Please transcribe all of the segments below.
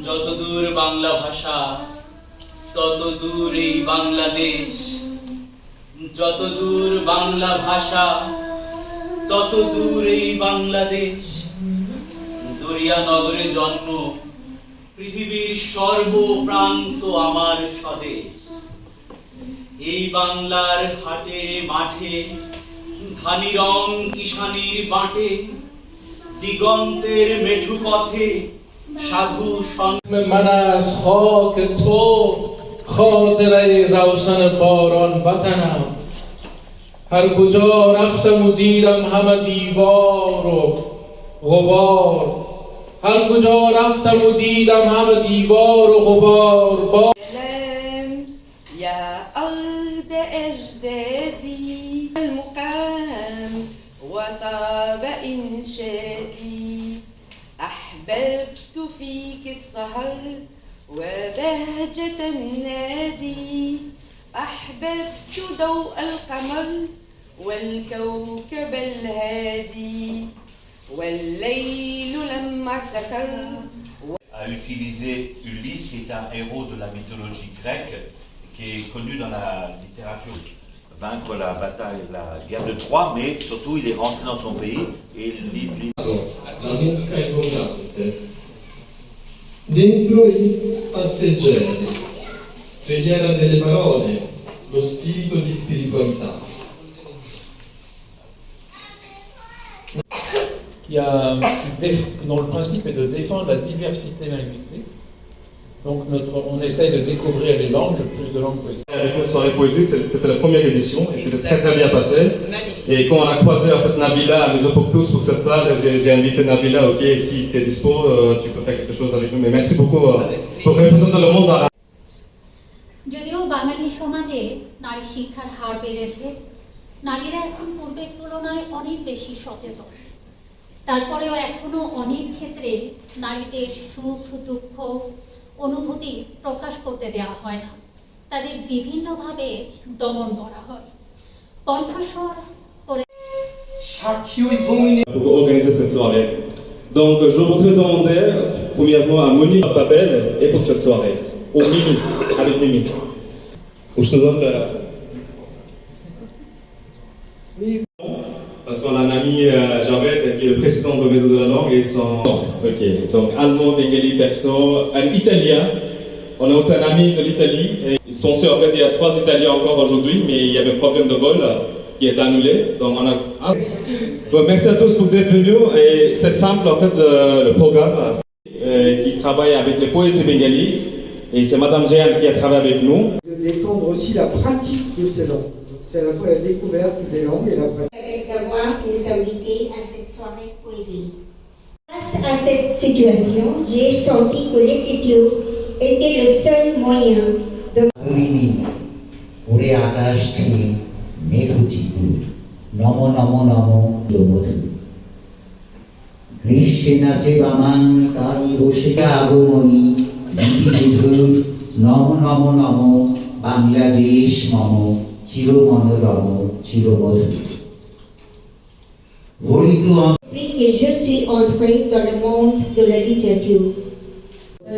যতদূর বাংলা ভাষা ততদূর এই বাংলাদেশ, যতদূর বাংলা ভাষা ততদূর এই বাংলাদেশ। দরিয়া নগরে জন্ম, পৃথিবীর সর্বপ্রান্ত আমার স্বদেশ। এই বাংলার হাটে মাঠে ধানি রং কিষানির বাটে, দিগন্তের মেঠু পথে সাধু من از خاک تو خاطره روشن باران وطنم. هر کجا رفتم و دیدم همه دیوار و غبار. هر کجا رفتم و دیدم همه دیوار و غبار. يا أرض أجدادي المقام وطاب إنشادي. أحببت فيك السهر وبهجة النادي. أحببت ضوء القمر والكوكب الهادي والليل لما ارتكر. A utilisé Ulysse, qui est un héros de la mythologie grecque, qui est connu dans la littérature, vaincre la bataille, la guerre de Troie, mais surtout il est rentré dans son pays et il lit. Dentro i passeggeri, preghiera delle parole, lo spirito di spiritualità. Dont le principe est de défendre la diversité linguistique. Donc on essaye de découvrir les langues, le plus de langues possible. Avec la soirée poésie, c'était la première édition et c'était très très bien passé. Et quand on a croisé en fait Nabila à Mesopoctus pour cette salle, j'ai invité Nabila, ok, si tu es dispo, tu peux faire quelque chose avec nous. Mais merci beaucoup pour représenter le monde arabe. যদিও বাঙালি সমাজে নারী শিক্ষার হার বেড়েছে, নারীরা এখন পূর্বের তুলনায় অনেক বেশি সচেতন। তারপরেও এখনো অনেক ক্ষেত্রে নারীদের সুখ দুঃখ অনুভূতি প্রকাশ করতে দেওয়া হয় না, তাদের বিভিন্নভাবে দমন করা হয়। কণ্ঠস্বর করে Pour organiser cette soirée. Donc je voudrais demander premièrement à Monique Babel et pour cette soirée. Au Mimi, avec Mimi. Je te donne parce qu'on a un ami Javed qui est le président du réseau de la langue et son. Ok, donc allemand, bengali, persan, un italien. On a aussi un ami de l'Italie. Ils sont sûrs, en fait, il y a 3 Italiens encore aujourd'hui, mais il y avait un problème de vol qui est annulé. Donc on a. Bon, merci à tous pour d'être venus. Et c'est simple en fait le programme qui travaille avec les poésies bengali. Et c'est Madame Jeanne qui a travaillé avec nous. De défendre aussi la pratique de ces langues. C'est à la fois la découverte des langues et la pratique. Avec d'avoir nous invité à cette soirée poésie. Face à cette situation, j'ai senti que l'écriture était le seul moyen de... ওরে আকাশ ছেড়ে মেঘ চিকুর নম নম নম মধু গ্রীষ্মে নাচে বামান কাল বসে আগমনী বিধুর নম নম নম বাংলাদেশ মম চিরমনোরম চিরমধু Harit Et je suis entrée dans le monde de la littérature.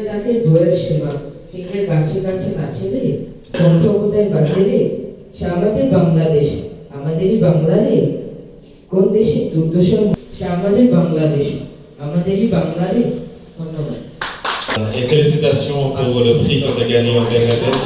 তাকে জোরের সেবা সেখানে গাছে গাছে নাচে রে কণ্ঠকতায় বাজে রে সে আমাদের বাংলাদেশ আমাদেরই বাংলা রে কোন দেশে দুর্দশা সে আমাদের বাংলাদেশ আমাদেরই বাংলা রে ধন্যবাদ Et félicitations pour le prix qu'on a gagné au Bangladesh.